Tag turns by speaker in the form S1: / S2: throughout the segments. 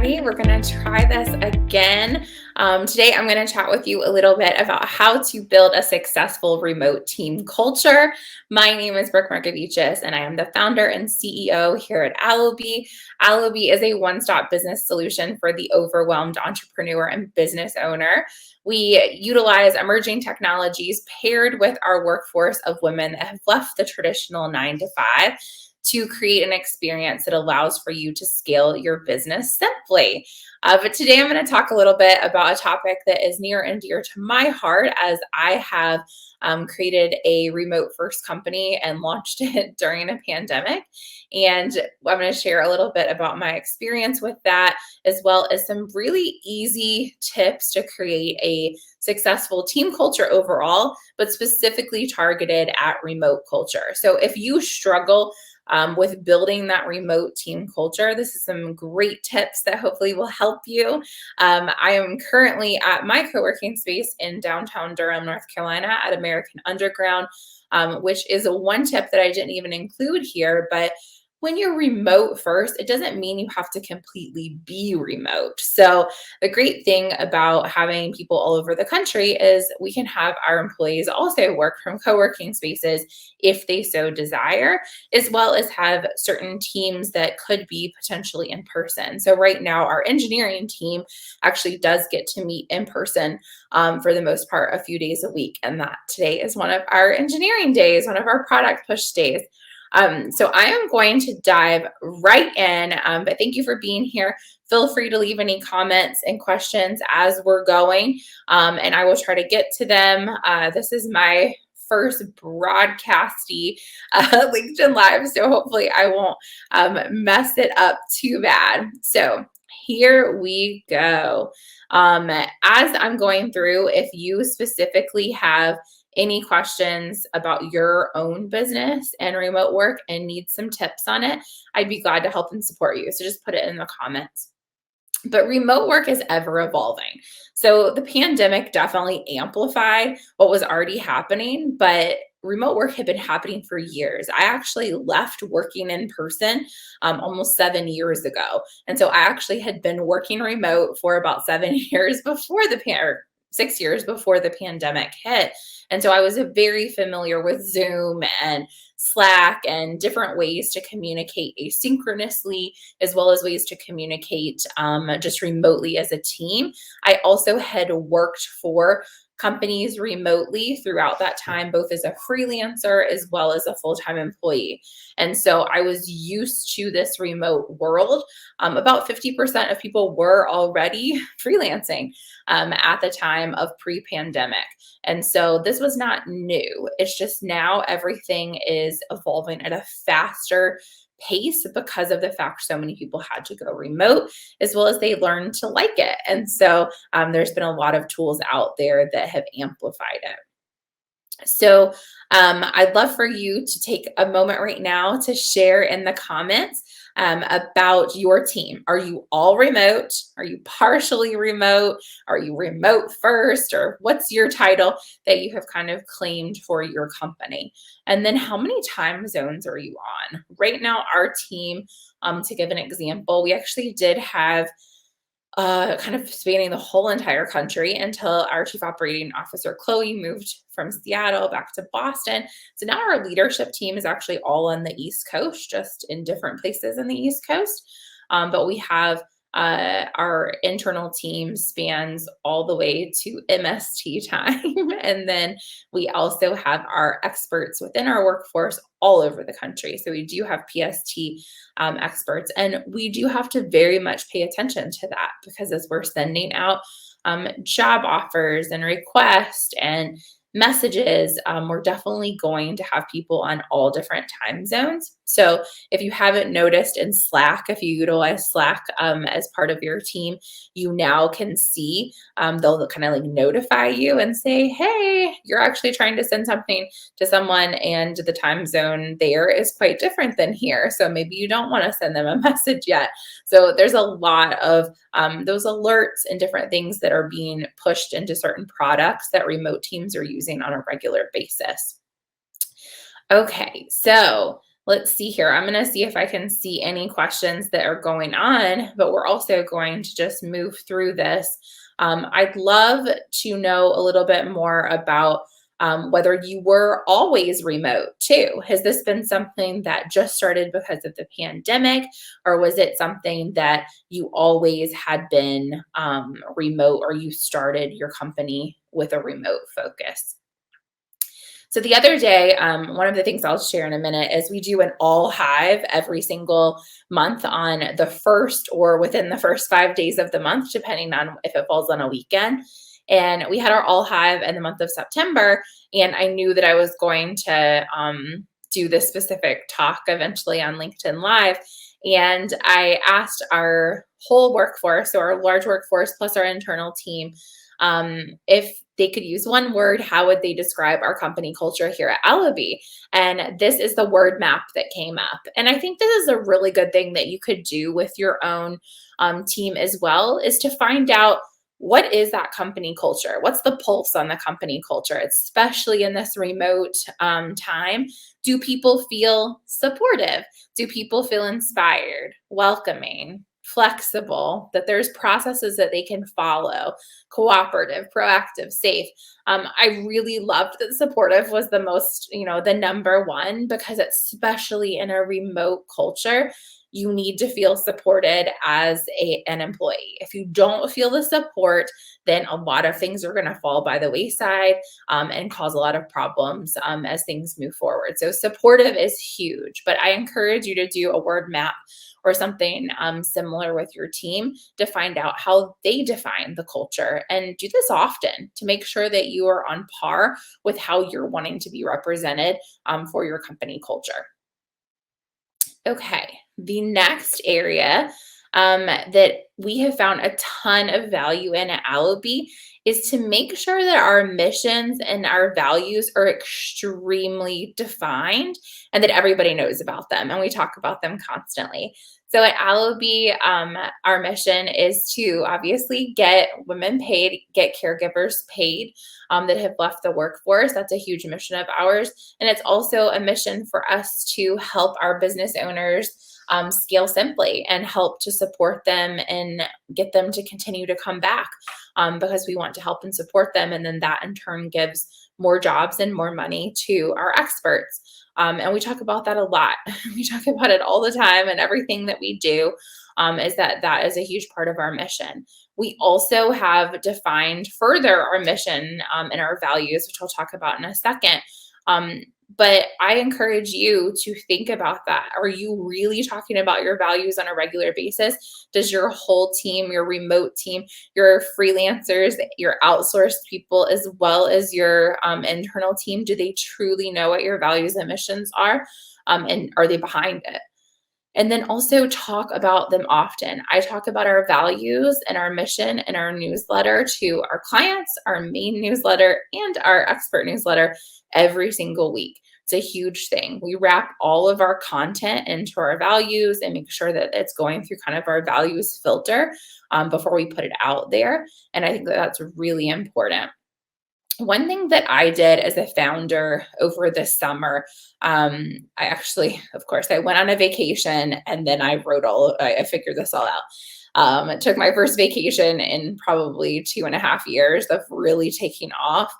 S1: everybody. We're going to try this again. Today, I'm going to chat with you a little bit about how to build a successful remote team culture. My name is Brooke, and I am the founder and CEO here at Allobee. Allobee is a one-stop business solution for the overwhelmed entrepreneur and business owner. We utilize emerging technologies paired with our workforce of women that have left the traditional 9-to-5 to create an experience that allows for you to scale your business simply. But today I'm going to talk a little bit about a topic that is near and dear to my heart, as I have created a remote first company and launched it during a pandemic. And I'm going to share a little bit about my experience with that, as well as some really easy tips to create a successful team culture overall, but specifically targeted at remote culture. So if you struggle with building that remote team culture, this is some great tips that hopefully will help you. I am currently at my co-working space in downtown Durham, North Carolina at American Underground, which is one tip that I didn't even include here. But when you're remote first, it doesn't mean you have to completely be remote. So the great thing about having people all over the country is we can have our employees also work from co-working spaces if they so desire, as well as have certain teams that could be potentially in person. So right now, our engineering team actually does get to meet in person for the most part a few days a week. And that today is one of our engineering days, one of our product push days. So I am going to dive right in, but thank you for being here. Feel free to leave any comments and questions as we're going, and I will try to get to them. This is my first broadcasty LinkedIn Live, so hopefully I won't mess it up too bad. So here we go. As I'm going through, if you specifically have any questions about your own business and remote work and need some tips on it, I'd be glad to help and support you. So just put it in the comments. But remote work is ever evolving. So the pandemic definitely amplified what was already happening, but remote work had been happening for years. I actually left working in person almost 7 years ago. And so I actually had been working remote for about 7 years before 6 years before the pandemic hit. And so I was very familiar with Zoom and Slack and different ways to communicate asynchronously, as well as ways to communicate just remotely as a team. I also had worked for companies remotely throughout that time, both as a freelancer as well as a full-time employee. And so I was used to this remote world. About 50% of people were already freelancing at the time of pre-pandemic. And so this was not new. It's just now everything is evolving at a faster pace because of the fact so many people had to go remote, as well as they learned to like it. And so there's been a lot of tools out there that have amplified it. So I'd love for you to take a moment right now to share in the comments about your team. Are you all remote? Are you partially remote? Are you remote first? Or what's your title that you have kind of claimed for your company? And then how many time zones are you on? Right now, our team, to give an example, we actually did have kind of spanning the whole entire country until our chief operating officer, Chloe, moved from Seattle back to Boston. So now our leadership team is actually all on the East Coast, just in different places in the East Coast. But we have our internal team spans all the way to MST time. And then we also have our experts within our workforce all over the country. So we do have PST experts, and we do have to very much pay attention to that, because as we're sending out job offers and requests and messages, we're definitely going to have people on all different time zones. So if you haven't noticed in Slack, if you utilize Slack as part of your team, you now can see, they'll kind of like notify you and say, hey, you're actually trying to send something to someone and the time zone there is quite different than here. So maybe you don't want to send them a message yet. So there's a lot of those alerts and different things that are being pushed into certain products that remote teams are using on a regular basis. Okay, so let's see here. I'm going to see if I can see any questions that are going on, but we're also going to just move through this. I'd love to know a little bit more about whether you were always remote too. Has this been something that just started because of the pandemic, or was it something that you always had been remote, or you started your company with a remote focus? So the other day, one of the things I'll share in a minute is we do an All Hive every single month on the first or within the first 5 days of the month, depending on if it falls on a weekend. And we had our All Hive in the month of September, and I knew that I was going to do this specific talk eventually on LinkedIn Live. And I asked our whole workforce, so our large workforce plus our internal team, if they could use one word, how would they describe our company culture here at Allobee? And this is the word map that came up. And I think this is a really good thing that you could do with your own team as well, is to find out, what is that company culture? What's the pulse on the company culture, especially in this remote time? Do people feel supportive? Do people feel inspired, welcoming, flexible, that there's processes that they can follow, cooperative, proactive, safe? I really loved that supportive was the most, the number one, because especially in a remote culture, you need to feel supported as an employee. If you don't feel the support, then a lot of things are going to fall by the wayside and cause a lot of problems as things move forward. So supportive is huge, but I encourage you to do a word map or something similar with your team to find out how they define the culture, and do this often to make sure that you are on par with how you're wanting to be represented for your company culture. Okay, the next area that we have found a ton of value in at Allobee is to make sure that our missions and our values are extremely defined and that everybody knows about them, and we talk about them constantly. So at Allobee, our mission is to obviously get women paid, get caregivers paid that have left the workforce. That's a huge mission of ours. And it's also a mission for us to help our business owners scale simply and help to support them and get them to continue to come back because we want to help and support them. And then that in turn gives more jobs and more money to our experts. And we talk about that a lot. We talk about it all the time, and everything that we do is that is a huge part of our mission. We also have defined further our mission and our values, which I'll talk about in a second. But I encourage you to think about that. Are you really talking about your values on a regular basis? Does your whole team, your remote team, your freelancers, your outsourced people, as well as your internal team, do they truly know what your values and missions are? And are they behind it? And then also talk about them often. I talk about our values and our mission in our newsletter to our clients, our main newsletter, and our expert newsletter every single week. It's a huge thing. We wrap all of our content into our values and make sure that it's going through kind of our values filter before we put it out there. And I think that that's really important. One thing that I did as a founder over the summer, I actually, of course, I went on a vacation and then I figured this all out. It took my first vacation in probably 2.5 years of really taking off.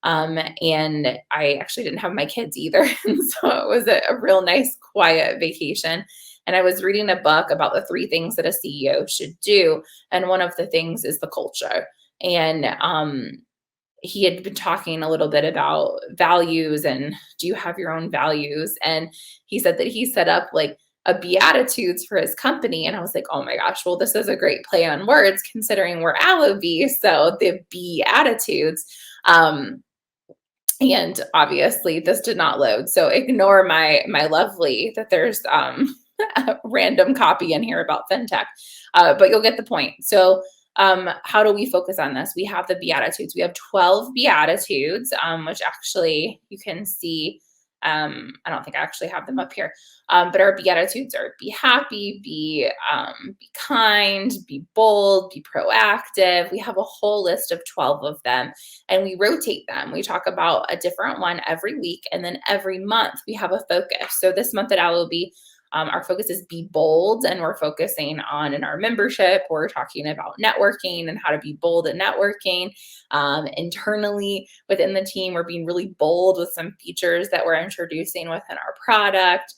S1: And I actually didn't have my kids either. And so it was a real nice, quiet vacation. And I was reading a book about the 3 things that a CEO should do. And one of the things is the culture. And he had been talking a little bit about values and do you have your own values? And he said that he set up like a Beatitudes for his company. And I was like, oh my gosh, well, this is a great play on words considering we're Allobee. So the Beatitudes. And obviously this did not load. So ignore my lovely that there's a random copy in here about fintech, but you'll get the point. So how do we focus on this? We have the Beatitudes. We have 12 Beatitudes, which actually you can see I don't think I actually have them up here. But our Beatitudes are be happy, be kind, be bold, be proactive. We have a whole list of 12 of them, and we rotate them. We talk about a different one every week, and then every month we have a focus. So this month at Allobee, our focus is be bold, and we're focusing on in our membership, we're talking about networking and how to be bold at networking. Internally within the team, we're being really bold with some features that we're introducing within our product.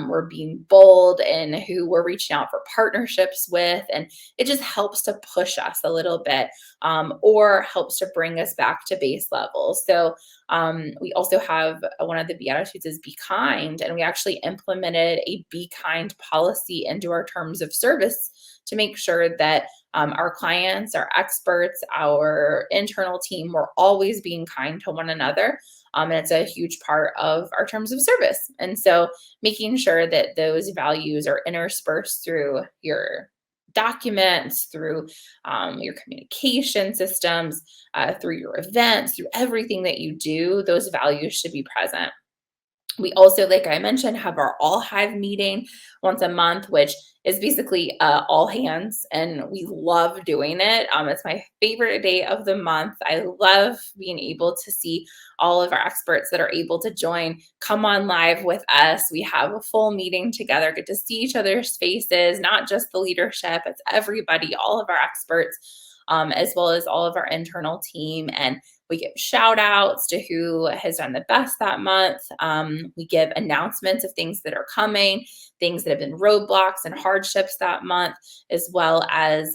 S1: We're being bold in who we're reaching out for partnerships with, and it just helps to push us a little bit, or helps to bring us back to base level. So we also have one of the Beatitudes is be kind, and we actually implemented a be kind policy into our terms of service to make sure that our clients, our experts, our internal team, we're always being kind to one another. And it's a huge part of our terms of service. And so making sure that those values are interspersed through your documents, through your communication systems, through your events, through everything that you do, those values should be present. We also, like I mentioned, have our All Hive meeting once a month, which is basically all hands, and we love doing it. It's my favorite day of the month. I love being able to see all of our experts that are able to join come on live with us. We have a full meeting together, get to see each other's faces, not just the leadership, it's everybody, all of our experts. As well as all of our internal team. And we give shout outs to who has done the best that month. We give announcements of things that are coming, things that have been roadblocks and hardships that month, as well as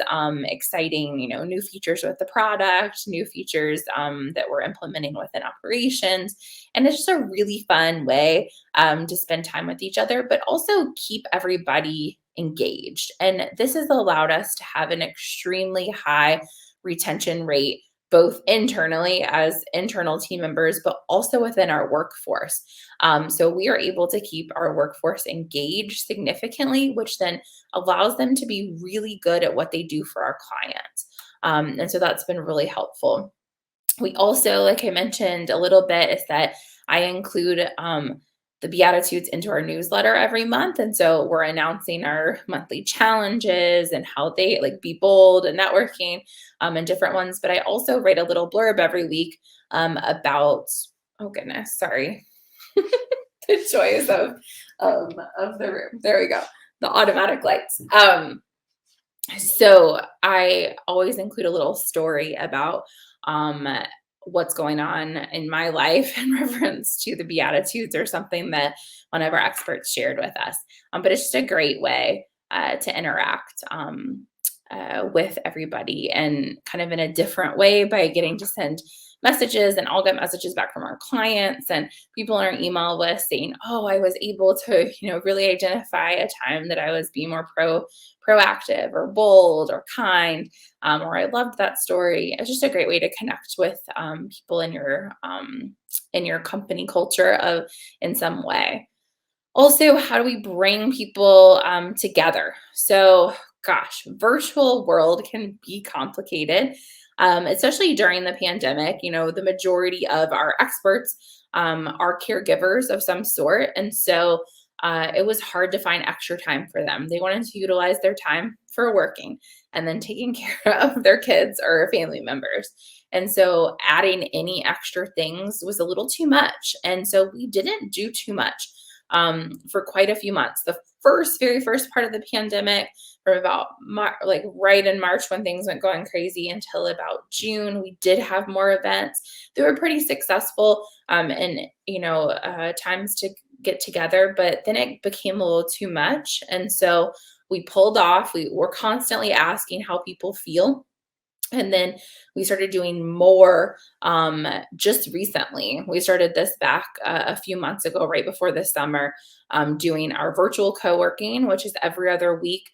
S1: exciting, new features with the product, new features that we're implementing within operations. And it's just a really fun way to spend time with each other, but also keep everybody engaged. And this has allowed us to have an extremely high retention rate, both internally as internal team members, but also within our workforce. So we are able to keep our workforce engaged significantly, which then allows them to be really good at what they do for our clients. And so that's been really helpful. We also, like I mentioned a little bit, is that I include the Beatitudes into our newsletter every month. And so we're announcing our monthly challenges and how they like be bold and networking and different ones. But I also write a little blurb every week about, oh goodness, sorry. The joys of the room. There we go. The automatic lights. So I always include a little story about what's going on in my life in reference to the Beatitudes or something that one of our experts shared with us. But it's just a great way to interact with everybody, and kind of in a different way by getting to send messages, and I'll get messages back from our clients and people in our email list saying, oh, I was able to, really identify a time that I was being more proactive or bold or kind, or I loved that story. It's just a great way to connect with people in your company culture in some way. Also, how do we bring people together? So, gosh, virtual world can be complicated, especially during the pandemic. The majority of our experts are caregivers of some sort. And so it was hard to find extra time for them. They wanted to utilize their time for working and then taking care of their kids or family members. And so adding any extra things was a little too much. And so we didn't do too much for quite a few months. The very first part of the pandemic, from about right in March when things went going crazy until about June, we did have more events. They were pretty successful and times to get together, but then it became a little too much. And so we pulled off. We were constantly asking how people feel. And then we started doing more just recently. We started this back a few months ago, right before the summer, doing our virtual co-working, which is every other week.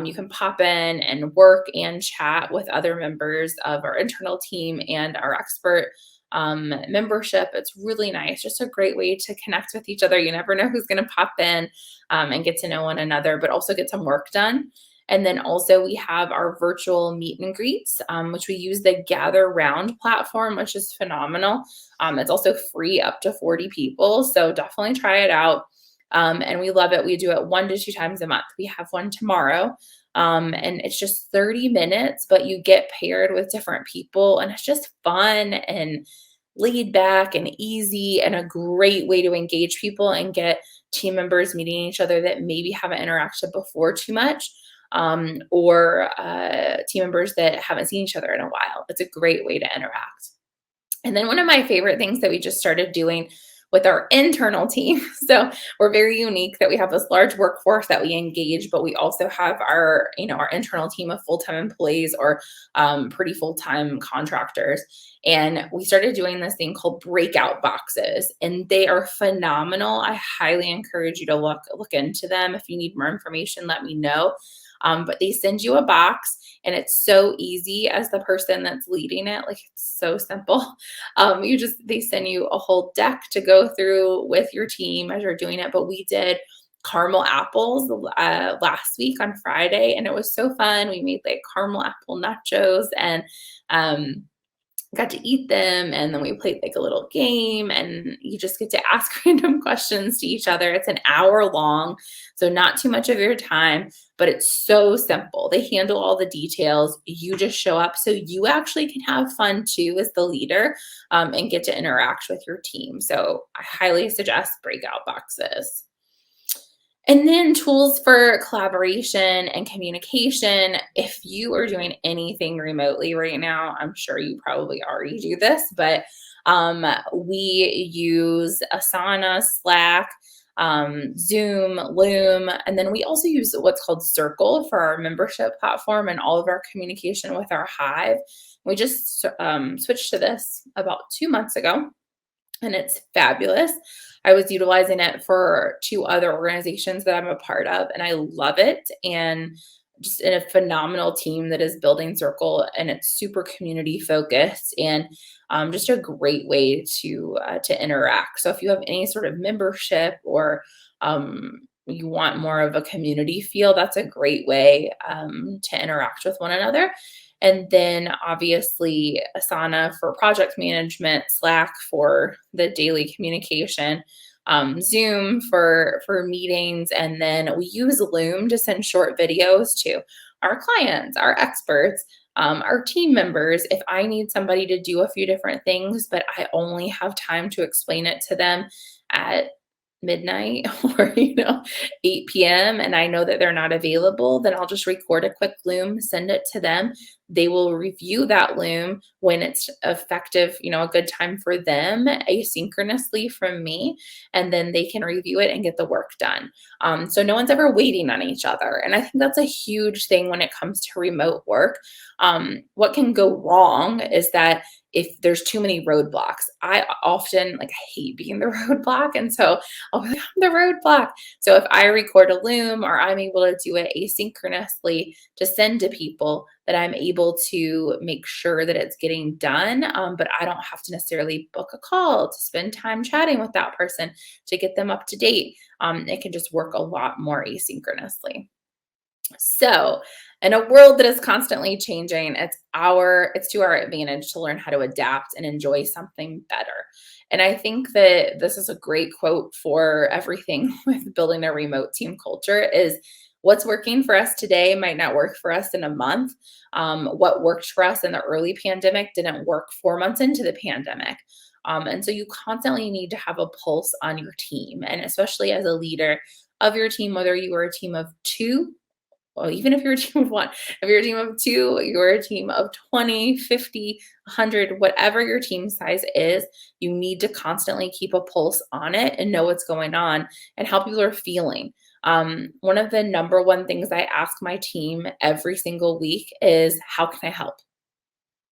S1: You can pop in and work and chat with other members of our internal team and our expert membership. It's really nice. Just a great way to connect with each other. You never know who's going to pop in and get to know one another, but also get some work done. And then also we have our virtual meet and greets, which we use the Gather Round platform, which is phenomenal. It's also free up to 40 people. So definitely try it out. And we love it. We do it 1 to 2 times a month. We have one tomorrow. And it's just 30 minutes, but you get paired with different people, and it's just fun and laid back and easy, and a great way to engage people and get team members meeting each other that maybe haven't interacted before too much, or team members that haven't seen each other in a while. It's a great way to interact. And then one of my favorite things that we just started doing with our internal team. So we're very unique that we have this large workforce that we engage, but we also have our, our internal team of full-time employees, or pretty full-time contractors. And we started doing this thing called breakout boxes, and they are phenomenal. I highly encourage you to look into them. If you need more information, let me know. But they send you a box, and it's so easy as the person that's leading it. Like, it's so simple. They send you a whole deck to go through with your team as you're doing it. But we did caramel apples last week on Friday, and it was so fun. We made like caramel apple nachos, and got to eat them, and then we played like a little game, and you just get to ask random questions to each other. It's an hour long, so not too much of your time, but it's so simple. They handle all the details. You just show up, so you actually can have fun too as the leader, and get to interact with your team. So I highly suggest breakout boxes. And then tools for collaboration and communication. If you are doing anything remotely right now, I'm sure you probably already do this, but we use Asana, Slack, Zoom, Loom, and then we also use what's called Circle for our membership platform and all of our communication with our Hive. We just switched to this about 2 months ago, and it's fabulous. I was utilizing it for 2 other organizations that I'm a part of, and I love it. And just in a phenomenal team that is building Circle, and it's super community focused, and just a great way to interact. So if you have any sort of membership, or you want more of a community feel, that's a great way to interact with one another. And then obviously Asana for project management, Slack for the daily communication, Zoom for meetings, and then we use Loom to send short videos to our clients, our experts, our team members. If I need somebody to do a few different things, but I only have time to explain it to them at midnight or 8 p.m., and I know that they're not available, then I'll just record a quick Loom, send it to them. They will review that Loom when it's effective, a good time for them, asynchronously from me, and then they can review it and get the work done. So no one's ever waiting on each other, and I think that's a huge thing when it comes to remote work. What can go wrong is that if there's too many roadblocks, I often I hate being the roadblock. And so I'll be like, I'm the roadblock. So if I record a Loom, or I'm able to do it asynchronously to send to people, that I'm able to make sure that it's getting done. But I don't have to necessarily book a call to spend time chatting with that person to get them up to date. It can just work a lot more asynchronously. So, in a world that is constantly changing, it's to our advantage to learn how to adapt and enjoy something better. And I think that this is a great quote for everything with building a remote team culture: is what's working for us today might not work for us in a month. What worked for us in the early pandemic didn't work 4 months into the pandemic. And so you constantly need to have a pulse on your team, and especially as a leader of your team, whether you are a team of two, well, even if you're a team of one, if you're a team of two, you're a team of 20, 50, 100, whatever your team size is, you need to constantly keep a pulse on it and know what's going on and how people are feeling. One of the number one things I ask my team every single week is, how can I help?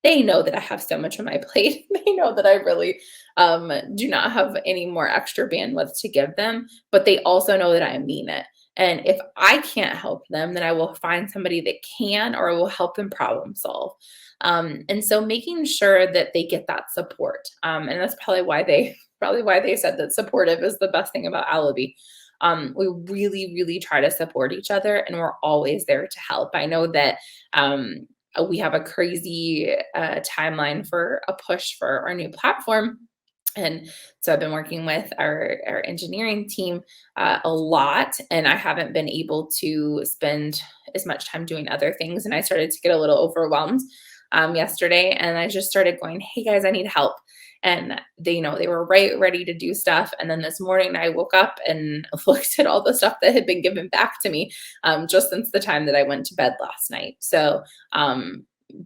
S1: They know that I have so much on my plate. They know that I really do not have any more extra bandwidth to give them, but they also know that I mean it. And if I can't help them, then I will find somebody that can, or I will help them problem solve. And so making sure that they get that support. And that's probably why they said that supportive is the best thing about Allobee. we really, really try to support each other, and we're always there to help. I know that we have a crazy timeline for a push for our new platform. And so I've been working with our engineering team a lot, and I haven't been able to spend as much time doing other things. And I started to get a little overwhelmed yesterday, and I just started going, "Hey guys, I need help." And they were right ready to do stuff. And then this morning I woke up and looked at all the stuff that had been given back to me just since the time that I went to bed last night. So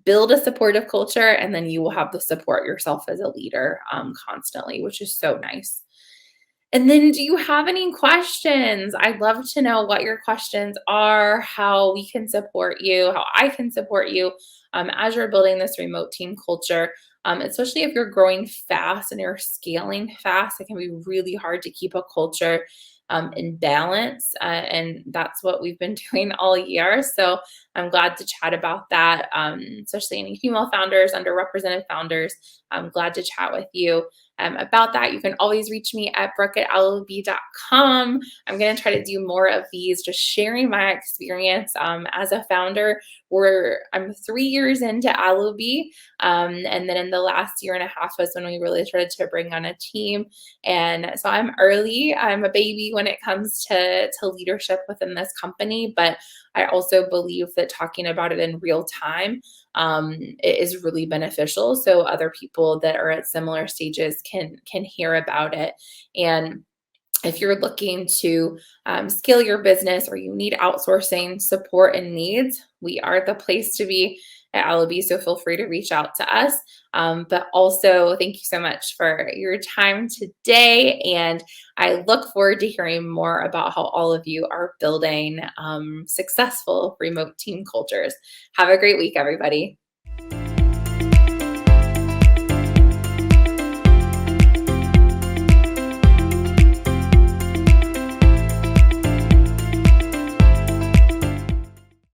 S1: build a supportive culture, and then you will have to support yourself as a leader constantly, which is so nice. And then, do you have any questions? I'd love to know what your questions are, how we can support you, how I can support you as you're building this remote team culture. Especially if you're growing fast and you're scaling fast, it can be really hard to keep a culture in balance. And that's what we've been doing all year. So I'm glad to chat about that, especially any female founders, underrepresented founders. I'm glad to chat with you about that. You can always reach me at brooke@allobee.com. I'm going to try to do more of these, just sharing my experience as a founder. I'm 3 years into Allobee, and then in the last year and a half was when we really started to bring on a team. And so I'm early. I'm a baby when it comes to leadership within this company, but I also believe that talking about it in real time it is really beneficial. So other people that are at similar stages can hear about it. And if you're looking to scale your business, or you need outsourcing support and needs, we are the place to be at Allobee. So feel free to reach out to us. But also, thank you so much for your time today. And I look forward to hearing more about how all of you are building successful remote team cultures. Have a great week, everybody.